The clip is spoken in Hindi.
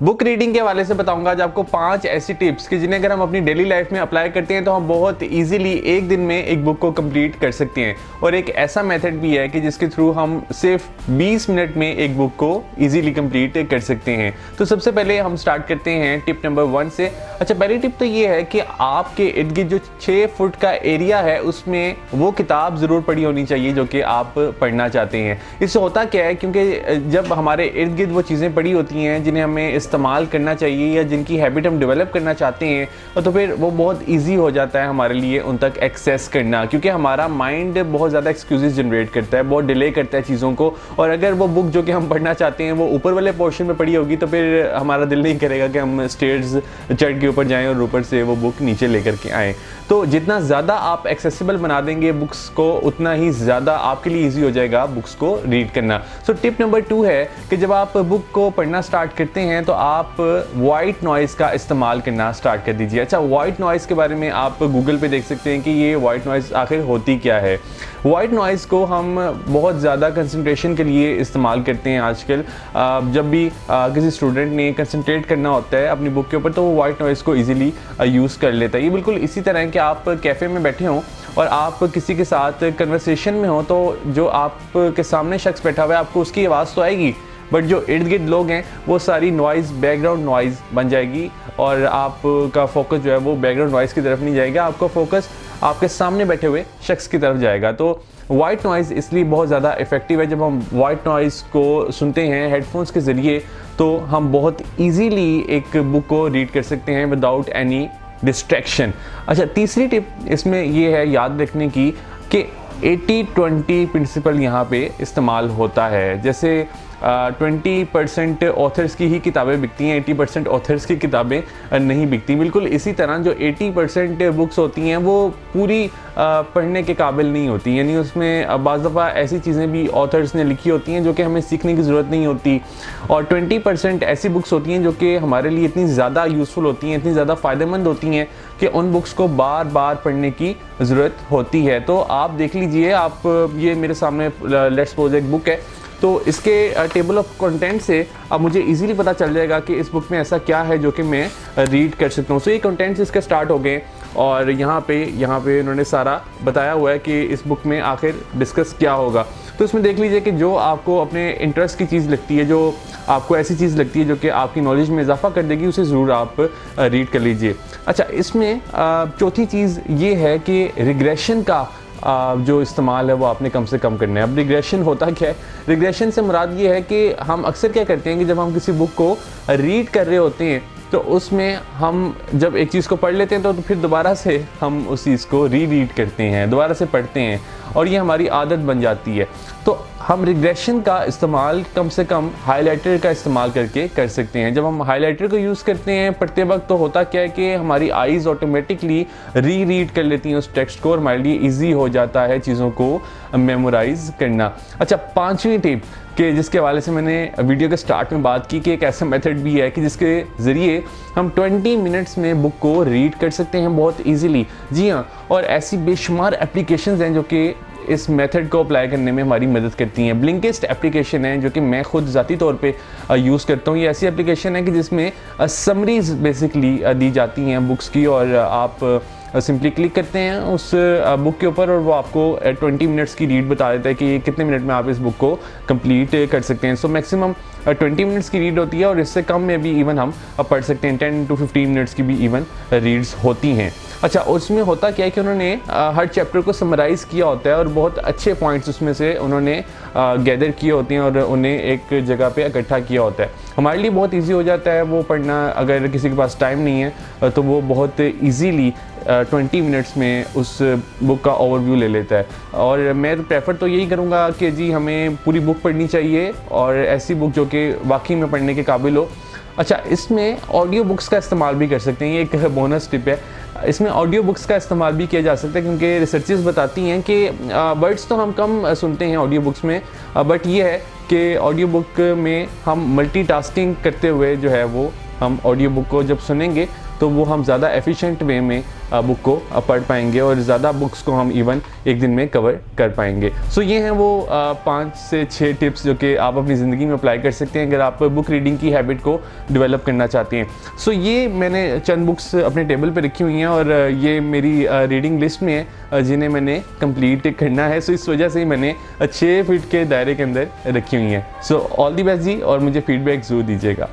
बुक रीडिंग के हवाले से बताऊंगा आज आपको 5 ऐसी टिप्स कि जिन्हें अगर हम अपनी डेली लाइफ में अप्लाई करते हैं तो हम बहुत इजीली एक दिन में एक बुक को कंप्लीट कर सकते हैं। और एक ऐसा मेथड भी है कि जिसके थ्रू हम सिर्फ 20 मिनट में एक बुक को इजीली कंप्लीट कर सकते हैं। तो सबसे पहले हम स्टार्ट करते हैं टिप नंबर 1 से। अच्छा, पहली टिप तो ये है कि आपके इर्द गिर्द जो 6 फुट का एरिया है उसमें वो किताब ज़रूर पढ़ी होनी चाहिए जो कि आप पढ़ना चाहते हैं। इससे होता क्या है, क्योंकि जब हमारे इर्द गिर्द वो चीज़ें पड़ी होती हैं जिन्हें हमें इस्तेमाल करना चाहिए या जिनकी हैबिट हम डेवलप करना चाहते हैं, तो फिर वो बहुत इजी हो जाता है हमारे लिए उन तक एक्सेस करना, क्योंकि हमारा माइंड बहुत ज़्यादा एक्सक्यूजेस जनरेट करता है, बहुत डिले करता है चीज़ों को। और अगर वो बुक जो कि हम पढ़ना चाहते हैं वो ऊपर वाले पोर्शन में पड़ी होगी तो फिर हमारा दिल नहीं करेगा कि हम स्टेयर्स चढ़ के ऊपर जाएं और ऊपर से वो बुक नीचे लेकर के आएँ। तो जितना ज़्यादा आप एक्सेसिबल बना देंगे बुक्स को, उतना ही ज़्यादा आपके लिए ईजी हो जाएगा बुक्स को रीड करना। सो टिप नंबर 2 है कि जब आप बुक को पढ़ना स्टार्ट करते हैं तो आप वाइट नॉइज़ का इस्तेमाल करना स्टार्ट कर दीजिए। अच्छा, वाइट नॉइज़ के बारे में आप गूगल पे देख सकते हैं कि ये वाइट नॉइज़ आखिर होती क्या है। वाइट नॉइज़ को हम बहुत ज़्यादा कंसंट्रेशन के लिए इस्तेमाल करते हैं आजकल। जब भी किसी स्टूडेंट ने कंसंट्रेट करना होता है अपनी बुक के ऊपर तो वो वाइट नॉइज़ को ईजिली यूज़ कर लेता है। ये बिल्कुल इसी तरह है कि आप कैफ़े में बैठे हों और आप किसी के साथ कन्वर्सेशन में हो तो जो आपके सामने शख्स बैठा हुआ है आपको उसकी आवाज़ तो आएगी, बट जो इर्द गिर्द लोग हैं वो सारी नॉइज़ बैकग्राउंड नॉइज़ बन जाएगी और आपका फोकस जो है वो बैकग्राउंड नॉइज़ की तरफ नहीं जाएगा, आपका फोकस आपके सामने बैठे हुए शख्स की तरफ जाएगा। तो वाइट नॉइज़ इसलिए बहुत ज़्यादा इफ़ेक्टिव है। जब हम वाइट नॉइज़ को सुनते हैं हेडफोन्स के ज़रिए तो हम बहुत ईजीली एक बुक को रीड कर सकते हैं विदाउट एनी डिस्ट्रैक्शन। अच्छा, तीसरी टिप इसमें ये है याद रखने की कि 80-20 प्रिंसिपल यहाँ पे इस्तेमाल होता है। जैसे 20% ऑथर्स की ही किताबें बिकती हैं, 80% ऑथर्स की किताबें नहीं बिकती। बिल्कुल इसी तरह जो 80% बुक्स होती हैं वो पूरी पढ़ने के काबिल नहीं होती, यानी उसमें बाज़ दफ़ा ऐसी चीज़ें भी ऑथर्स ने लिखी होती हैं जो कि हमें सीखने की ज़रूरत नहीं होती। और 20% ऐसी बुक्स होती हैं जो कि हमारे लिए इतनी ज़्यादा यूज़फुल होती हैं, इतनी ज़्यादा फ़ायदेमंद होती हैं कि उन बुक्स को बार बार पढ़ने की ज़रूरत होती है। तो आप देख लीजिए, आप ये मेरे सामने लेट्स सपोज एक बुक है, तो इसके टेबल ऑफ कंटेंट से अब मुझे इजीली पता चल जाएगा कि इस बुक में ऐसा क्या है जो कि मैं रीड कर सकता हूँ। सो ये कंटेंट्स इसके स्टार्ट हो गए और यहाँ पे उन्होंने सारा बताया हुआ है कि इस बुक में आखिर डिस्कस क्या होगा। तो इसमें देख लीजिए कि जो आपको अपने इंटरेस्ट की चीज़ लगती है, जो आपको ऐसी चीज़ लगती है जो कि आपकी नॉलेज में इजाफा कर देगी, उसे ज़रूर आप रीड कर लीजिए। अच्छा, इसमें चौथी चीज़ ये है कि रिग्रेशन का जो इस्तेमाल है वो आपने कम से कम करना है। अब रिग्रेशन होता क्या है? रिग्रेशन से मुराद ये है कि हम अक्सर क्या करते हैं कि जब हम किसी बुक को रीड कर रहे होते हैं तो उसमें हम जब एक चीज़ को पढ़ लेते हैं तो फिर दोबारा से हम उस चीज़ को रीड करते हैं, दोबारा से पढ़ते हैं और ये हमारी आदत बन जाती है। तो हम रिग्रेशन का इस्तेमाल कम से कम हाइलाइटर का इस्तेमाल करके कर सकते हैं। जब हम हाइलाइटर को यूज़ करते हैं पढ़ते वक्त तो होता क्या है कि हमारी आइज़ ऑटोमेटिकली रीड कर लेती हैं उस टेक्स्ट को और हमारे लिए ईजी हो जाता है चीज़ों को मेमोराइज़ करना। अच्छा, 5वीं टिप कि जिसके हवाले से मैंने वीडियो के स्टार्ट में बात की कि एक ऐसा मेथड भी है कि जिसके ज़रिए हम 20 मिनट्स में बुक को रीड कर सकते हैं बहुत इजीली। जी हाँ, और ऐसी बेशुमार एप्लीकेशंस हैं जो कि इस मेथड को अप्लाई करने में हमारी मदद करती हैं। ब्लिंकिस्ट एप्लीकेशन है जो कि मैं खुद ज़ाती तौर पे यूज़ करता हूँ। ये ऐसी एप्लीकेशन है कि जिसमें समरीज़ बेसिकली दी जाती हैं बुक्स की और आप सिंपली क्लिक करते हैं उस बुक के ऊपर और वो आपको 20 मिनट्स की रीड बता देता है कि कितने मिनट में आप इस बुक को कंप्लीट कर सकते हैं। सो मैक्सिमम 20 मिनट्स की रीड होती है और इससे कम में भी इवन हम पढ़ सकते हैं। 10 to 15 मिनट्स की भी इवन रीड्स होती हैं। अच्छा, उसमें होता क्या है कि उन्होंने हर चैप्टर को समराइज़ किया होता है और बहुत अच्छे पॉइंट्स उसमें से उन्होंने गैदर किए होते हैं और उन्हें एक जगह पे इकट्ठा किया होता है। हमारे लिए बहुत इजी हो जाता है वो पढ़ना। अगर किसी के पास टाइम नहीं है तो वो बहुत इजीली 20 मिनट्स में उस बुक का ओवरव्यू ले लेता है। और मैं प्रेफर तो यही करूँगा कि जी हमें पूरी बुक पढ़नी चाहिए और ऐसी बुक जो कि वाकई में पढ़ने के काबिल हो। अच्छा, इसमें ऑडियो बुक्स का इस्तेमाल भी कर सकते हैं, ये एक बोनस टिप है। इसमें ऑडियो बुक्स का इस्तेमाल भी किया जा सकता है क्योंकि रिसर्चेस बताती हैं कि वर्ड्स तो हम कम सुनते हैं ऑडियो बुक्स में, बट ये है कि ऑडियो बुक में हम मल्टीटास्किंग करते हुए जो है वो हम ऑडियो बुक को जब सुनेंगे तो वो हम ज़्यादा एफिशिएंट वे में बुक को पढ़ पाएंगे और ज़्यादा बुक्स को हम इवन एक दिन में कवर कर पाएंगे। सो ये हैं वो 5 से 6 टिप्स जो कि आप अपनी ज़िंदगी में अप्लाई कर सकते हैं अगर आप बुक रीडिंग की हैबिट को डेवलप करना चाहते हैं। सो ये मैंने चंद बुक्स अपने टेबल पे रखी हुई हैं और ये मेरी रीडिंग लिस्ट में है जिन्हें मैंने कंप्लीट करना है। सो इस वजह से ही मैंने 6 फीट के दायरे के अंदर रखी हुई हैं। सो ऑल दी बेस्ट जी, और मुझे फीडबैक ज़रूर दीजिएगा।